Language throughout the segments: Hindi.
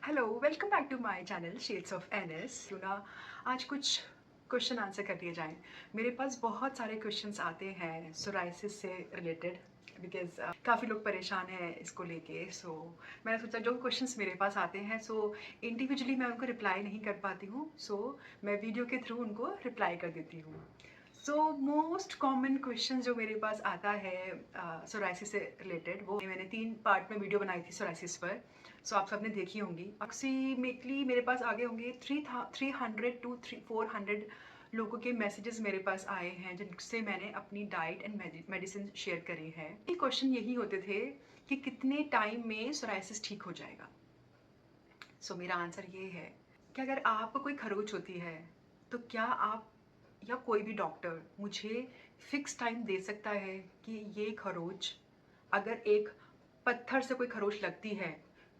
Hello, welcome back to my channel shades of NS. क्यों ना आज कुछ क्वेश्चन आंसर कर दिए जाएं। मेरे पास बहुत सारे क्वेश्चंस आते हैं सोराइसिस से रिलेटेड बिकॉज काफ़ी लोग परेशान हैं इसको लेके। सो मैंने सोचा जो क्वेश्चंस मेरे पास आते हैं इंडिविजुअली मैं उनको रिप्लाई नहीं कर पाती हूँ, मैं वीडियो के थ्रू उनको रिप्लाई कर देती हूँ। मोस्ट कॉमन क्वेश्चन जो मेरे पास आता है सोराइसिस से रिलेटेड, वो मैंने 3 पार्ट में वीडियो बनाई थी सोराइसिस पर। आप सबने देखी होंगी। अप्रोक्सीमेटली मेरे पास आगे होंगे 300 टू 400 लोगों के मैसेजेस मेरे पास आए हैं जिनसे मैंने अपनी डाइट एंड मेडिसिन शेयर करी है। ये क्वेश्चन यही होते थे कि कितने टाइम में सोराइसिस ठीक हो जाएगा। मेरा आंसर ये है कि अगर आपको कोई खरोच होती है तो क्या आप या कोई भी डॉक्टर मुझे फिक्स टाइम दे सकता है कि ये खरोच, अगर एक पत्थर से कोई खरोच लगती है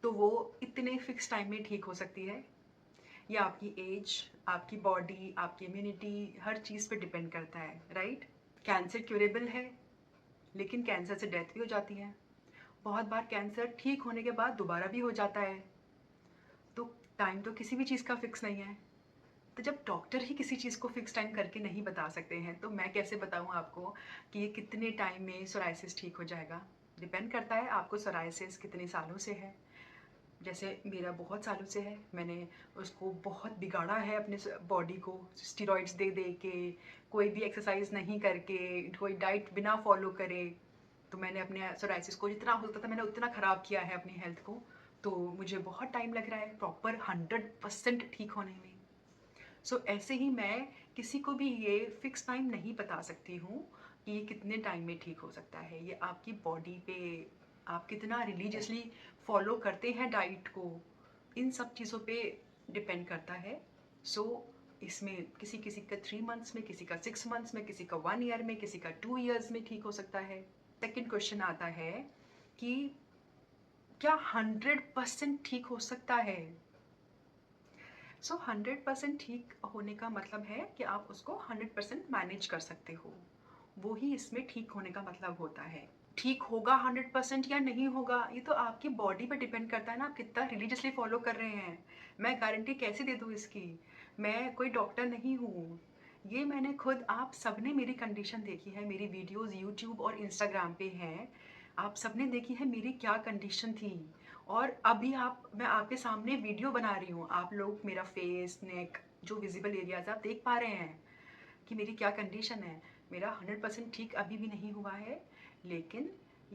तो वो इतने फिक्स टाइम में ठीक हो सकती है? या आपकी एज, आपकी बॉडी, आपकी इम्यूनिटी, हर चीज़ पे डिपेंड करता है, राइट? कैंसर क्यूरेबल है, लेकिन कैंसर से डेथ भी हो जाती है। बहुत बार कैंसर ठीक होने के बाद दोबारा भी हो जाता है। तो टाइम तो किसी भी चीज़ का फिक्स नहीं है। तो जब डॉक्टर ही किसी चीज़ को फिक्स टाइम करके नहीं बता सकते हैं तो मैं कैसे बताऊँ आपको कि ये कितने टाइम में सोराइसिस ठीक हो जाएगा? डिपेंड करता है आपको सोराइसिस कितने सालों से है। जैसे मेरा बहुत सालों से है, मैंने उसको बहुत बिगाड़ा है अपने बॉडी को स्टेरॉइड्स दे दे के, कोई भी एक्सरसाइज नहीं करके, कोई डाइट बिना फॉलो करे। तो मैंने अपने सोराइसिस को जितना हो सकता था मैंने उतना ख़राब किया है अपनी हेल्थ को। तो मुझे बहुत टाइम लग रहा है प्रॉपर 100% ठीक होने में। ऐसे ही मैं किसी को भी ये फिक्स टाइम नहीं बता सकती हूँ कि ये कितने टाइम में ठीक हो सकता है। ये आपकी बॉडी पे, आप कितना रिलीजियसली फॉलो करते हैं डाइट को, इन सब चीज़ों पे डिपेंड करता है। सो इसमें किसी किसी का 3 मंथ्स में, किसी का 6 मंथ्स में, किसी का 1 ईयर में, किसी का 2 ईयर्स में ठीक हो सकता है। सेकेंड क्वेश्चन आता है कि क्या 100% ठीक हो सकता है? 100% ठीक होने का मतलब है कि आप उसको 100% मैनेज कर सकते हो। वो ही इसमें ठीक होने का मतलब होता है। ठीक होगा 100% या नहीं होगा, ये तो आपकी बॉडी पे डिपेंड करता है ना, आप कितना रिलीजियसली फॉलो कर रहे हैं। मैं गारंटी कैसे दे दूँ इसकी? मैं कोई डॉक्टर नहीं हूँ। ये मैंने खुद, आप सबने मेरी कंडीशन देखी है, मेरी वीडियोज़ यूट्यूब और इंस्टाग्राम पे हैं। आप सबने देखी है मेरी क्या कंडीशन थी। और अभी मैं आपके सामने वीडियो बना रही हूँ, आप लोग मेरा फेस, नेक, जो विजिबल एरियाज आप देख पा रहे हैं कि मेरी क्या कंडीशन है। मेरा 100% ठीक अभी भी नहीं हुआ है, लेकिन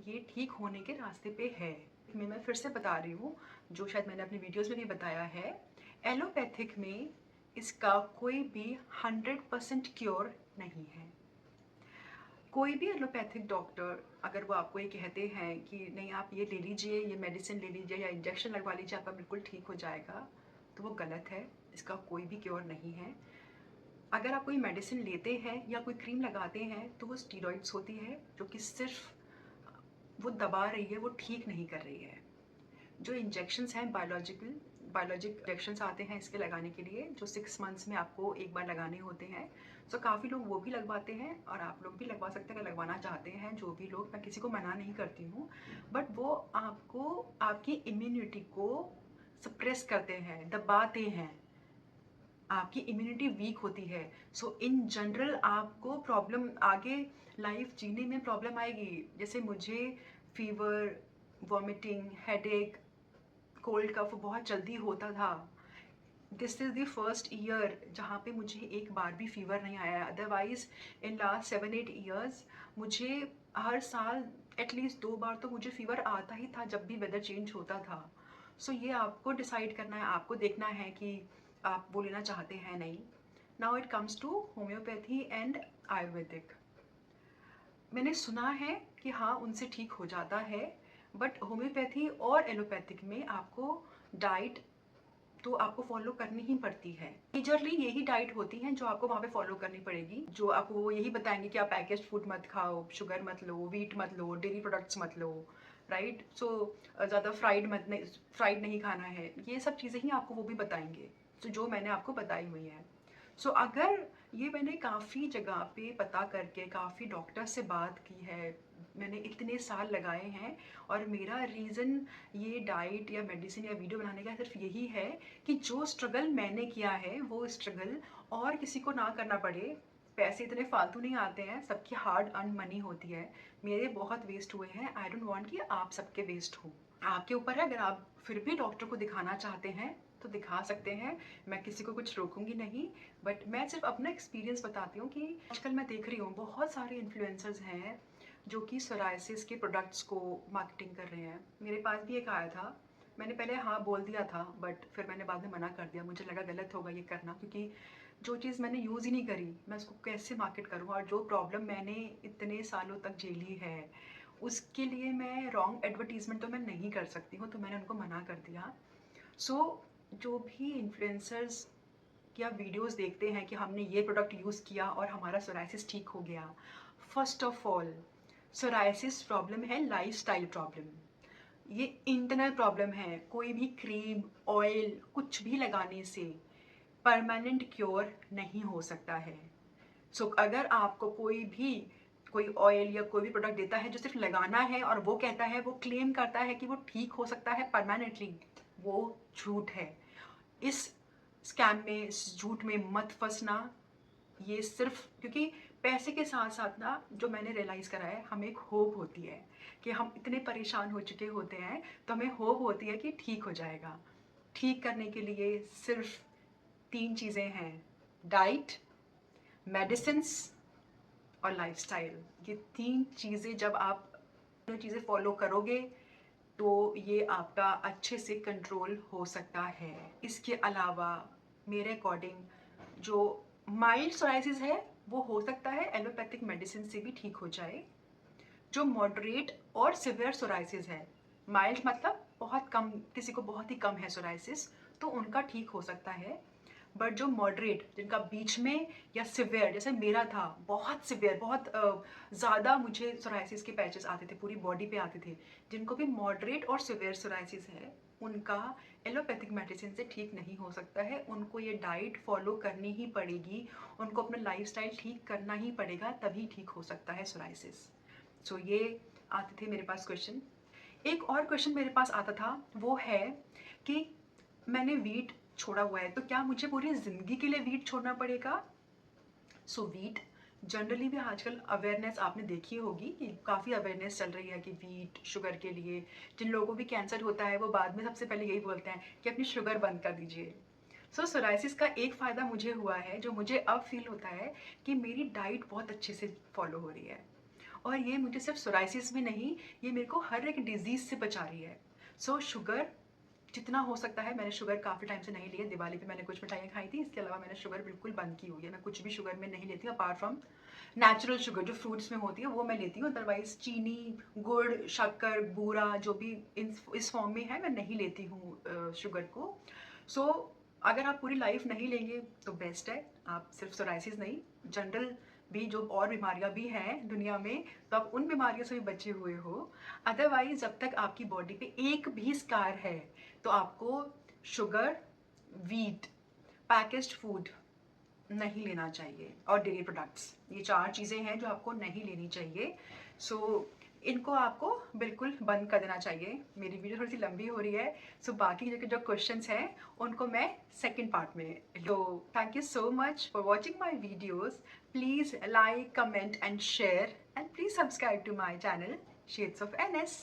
ये ठीक होने के रास्ते पे है। मैं फिर से बता रही हूँ, जो शायद मैंने अपनी वीडियोस में भी बताया है, एलोपैथिक में इसका कोई भी 100% क्योर नहीं है। कोई भी एलोपैथिक डॉक्टर अगर वो आपको ये कहते हैं कि नहीं आप ये ले लीजिए, ये मेडिसिन ले लीजिए या इंजेक्शन लगवा लीजिए, आपका बिल्कुल ठीक हो जाएगा, तो वो गलत है। इसका कोई भी क्योर नहीं है। अगर आप कोई मेडिसिन लेते हैं या कोई क्रीम लगाते हैं तो वो स्टीरॉइड्स होती है, जो कि सिर्फ वो दबा रही है, वो ठीक नहीं कर रही है। जो इंजेक्शंस हैं, बायोलॉजिक इंजेक्शंस आते हैं इसके लगाने के लिए, जो 6 मंथ्स में आपको एक बार लगाने होते हैं। काफ़ी लोग वो भी लगवाते हैं और आप लोग भी लगवा सकते हैं अगर लगवाना चाहते हैं। जो भी लोग, मैं किसी को मना नहीं करती हूँ, बट वो आपको आपकी इम्यूनिटी को सप्रेस करते हैं, दबाते हैं, आपकी इम्यूनिटी वीक होती है। इन जनरल आपको प्रॉब्लम, आगे लाइफ जीने में प्रॉब्लम आएगी। जैसे मुझे fever, vomiting, headache, cold cough बहुत जल्दी होता था। This is the first year जहाँ पे मुझे एक बार भी फीवर नहीं आया। अदरवाइज इन लास्ट 7-8 ईयर्स मुझे हर साल एटलीस्ट 2 बार तो मुझे फीवर आता ही था जब भी वेदर चेंज होता था। ये आपको डिसाइड करना है, आपको देखना है कि आप वो लेना चाहते हैं नहीं। Now it comes to homeopathy and ayurvedic. मैंने सुना है कि हाँ उनसे ठीक हो जाता है, बट होम्योपैथी और एलोपैथिक में आपको डाइट तो आपको फॉलो करनी ही पड़ती है। मेजरली यही डाइट होती हैं जो आपको वहाँ पे फॉलो करनी पड़ेगी, जो आपको वो यही बताएंगे कि आप पैकेज्ड फूड मत खाओ, शुगर मत लो, व्हीट मत लो, डेयरी प्रोडक्ट्स मत लो, राइट? ज़्यादा फ्राइड नहीं खाना है। ये सब चीज़ें ही आपको वो भी बताएंगे, जो मैंने आपको बताई हुई है। अगर ये मैंने काफ़ी जगह पे पता करके, काफ़ी डॉक्टर से बात की है, मैंने इतने साल लगाए हैं और मेरा रीज़न ये डाइट या मेडिसिन या वीडियो बनाने का सिर्फ यही है कि जो स्ट्रगल मैंने किया है वो स्ट्रगल और किसी को ना करना पड़े। पैसे इतने फालतू नहीं आते हैं, सबकी हार्ड अर्न मनी होती है। मेरे बहुत वेस्ट हुए हैं, आई डोंट वांट कि आप सबके वेस्ट हो। आपके ऊपर है, अगर आप फिर भी डॉक्टर को दिखाना चाहते हैं तो दिखा सकते हैं, मैं किसी को कुछ रोकूंगी नहीं। बट मैं सिर्फ अपना एक्सपीरियंस बताती हूँ कि आजकल मैं देख रही हूँ बहुत सारे इन्फ्लुएंसर्स हैं जो कि सोराइसिस के प्रोडक्ट्स को मार्केटिंग कर रहे हैं। मेरे पास भी एक आया था, मैंने पहले हाँ बोल दिया था, बट फिर मैंने बाद में मना कर दिया, मुझे लगा गलत होगा ये करना, क्योंकि जो चीज़ मैंने यूज़ ही नहीं करी मैं उसको कैसे मार्केट करूँ, और जो प्रॉब्लम मैंने इतने सालों तक झेली है उसके लिए मैं रॉन्ग एडवर्टीज़मेंट तो मैं नहीं कर सकती हूँ, तो मैंने उनको मना कर दिया। सो जो भी इन्फ्लुएंसर्स या वीडियोस देखते हैं कि हमने ये प्रोडक्ट यूज़ किया और हमारा सोराइसिस ठीक हो गया, first of all psoriasis problem है लाइफस्टाइल प्रॉब्लम, ये इंटरनल प्रॉब्लम है। कोई भी क्रीम ऑयल कुछ भी लगाने से परमानेंट क्योर नहीं हो सकता है। सो अगर आपको कोई ऑयल या कोई भी प्रोडक्ट देता है जो सिर्फ लगाना है और वो कहता है, वो क्लेम करता है कि वो ठीक हो सकता है परमानेंटली, वो झूठ है। इस स्कैम में, इस झूठ में मत फंसना। ये सिर्फ क्योंकि पैसे के साथ साथ ना, जो मैंने रियलाइज़ करा है, हमें एक होप होती है कि हम इतने परेशान हो चुके होते हैं तो हमें होप होती है कि ठीक हो जाएगा। ठीक करने के लिए सिर्फ 3 चीज़ें हैं, डाइट, मेडिसिन्स और लाइफस्टाइल। ये 3 चीज़ें जब आप चीज़ें फॉलो करोगे तो ये आपका अच्छे से कंट्रोल हो सकता है। इसके अलावा मेरे अकॉर्डिंग जो माइल्ड सोराइसिस है वो हो सकता है एलोपैथिक मेडिसिन से भी ठीक हो जाए। जो मॉडरेट और सिवियर सोराइसिस है, माइल्ड मतलब बहुत कम, किसी को बहुत ही कम है सोराइसिस, तो उनका ठीक हो सकता है। बट जो मॉडरेट, जिनका बीच में या सिवियर, जैसे मेरा था बहुत सिवियर, बहुत ज़्यादा मुझे सोराइसिस के पैचेस आते थे, पूरी बॉडी पे आते थे, जिनको भी मॉडरेट और सिवियर सोराइसिस है उनका एलोपैथिक मेडिसिन से ठीक नहीं हो सकता है। उनको ये डाइट फॉलो करनी ही पड़ेगी, उनको अपना लाइफस्टाइल ठीक करना ही पड़ेगा, तभी ठीक हो सकता है सोराइसिस। सो ये आते थे मेरे पास क्वेश्चन। एक और क्वेश्चन मेरे पास आता था, वो है कि मैंने वीट छोड़ा हुआ है तो क्या मुझे पूरी ज़िंदगी के लिए वीट छोड़ना पड़ेगा? सो वीट जनरली भी आजकल अवेयरनेस आपने देखी होगी कि काफ़ी अवेयरनेस चल रही है कि वीट शुगर के लिए, जिन लोगों को भी कैंसर होता है वो बाद में सबसे पहले यही बोलते हैं कि अपनी शुगर बंद कर दीजिए। सो सोराइसिस का एक फ़ायदा मुझे हुआ है, जो मुझे अब फील होता है कि मेरी डाइट बहुत अच्छे से फॉलो हो रही है, और ये मुझे सिर्फ सोराइसिस में नहीं, ये मेरे को हर एक डिजीज़ से बचा रही है। सो शुगर जितना हो सकता है, मैंने शुगर काफ़ी टाइम से नहीं ली है, दिवाली पे मैंने कुछ मिठाइयाँ खाई थी, इसके अलावा मैंने शुगर बिल्कुल बंद की हुई है। मैं कुछ भी शुगर में नहीं लेती हूँ अपार्ट फ्रॉम नेचुरल शुगर जो फ्रूट्स में होती है वो मैं लेती हूँ, अदरवाइज चीनी, गुड़, शक्कर, बूरा जो भी इस फॉर्म में है मैं नहीं लेती हूँ शुगर को। सो अगर आप पूरी लाइफ नहीं लेंगे तो बेस्ट है, आप सिर्फ सोराइसिस नहीं, जनरल भी जो और बीमारियां भी हैं दुनिया में, तो आप उन बीमारियों से भी बचे हुए हो। अदरवाइज जब तक आपकी बॉडी पे एक भी स्कार है तो आपको शुगर, वीट, पैकेज्ड फूड नहीं लेना चाहिए, और डेयरी प्रोडक्ट्स, ये 4 चीज़ें हैं जो आपको नहीं लेनी चाहिए। सो इनको आपको बिल्कुल बंद कर देना चाहिए। मेरी वीडियो थोड़ी सी लंबी हो रही है, सो बाकी जो क्वेश्चंस हैं उनको मैं सेकंड पार्ट में। तो thank you so much for watching my videos. Please like, comment and share, and please subscribe to my channel shades of NS।